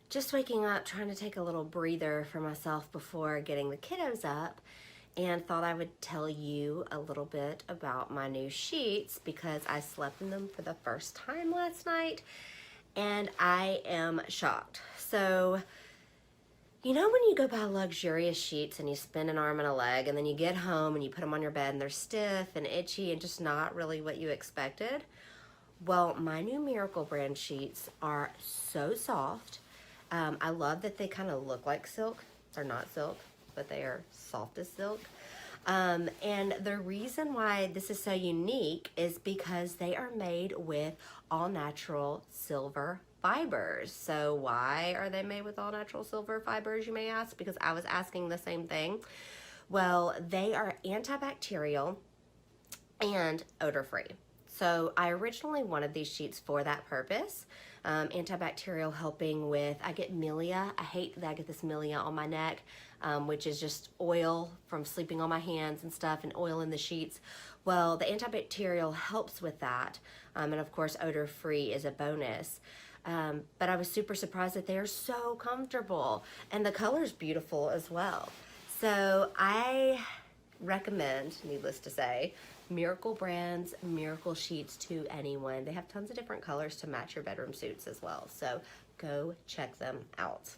just waking up, trying to take a little breather for myself before getting the kiddos up, and thought I would tell you a little bit about my new sheets because I slept in them for the first time last night and I am shocked. So, you know when you go buy luxurious sheets and you spend an arm and a leg and then you get home and you put them on your bed and they're stiff and itchy and just not really what you expected? Well, my new Miracle brand sheets are so soft. I love that they kind of look like silk. They're not silk, but they are soft as silk. And the reason why this is so unique is because they are made with all natural silver fibers. So why are they made with all natural silver fibers, you may ask? Because I was asking the same thing. Well, they are antibacterial and odor-free. So I originally wanted these sheets for that purpose. Antibacterial, helping with, I get milia. I hate that I get this milia on my neck, which is just oil from sleeping on my hands and stuff, and oil in the sheets. Well, the antibacterial helps with that. And of course, odor-free is a bonus. But I was super surprised that they are so comfortable, and the color's beautiful as well. So I recommend, needless to say, Miracle Brands Miracle Sheets to anyone. They have tons of different colors to match your bedroom suits as well. So go check them out.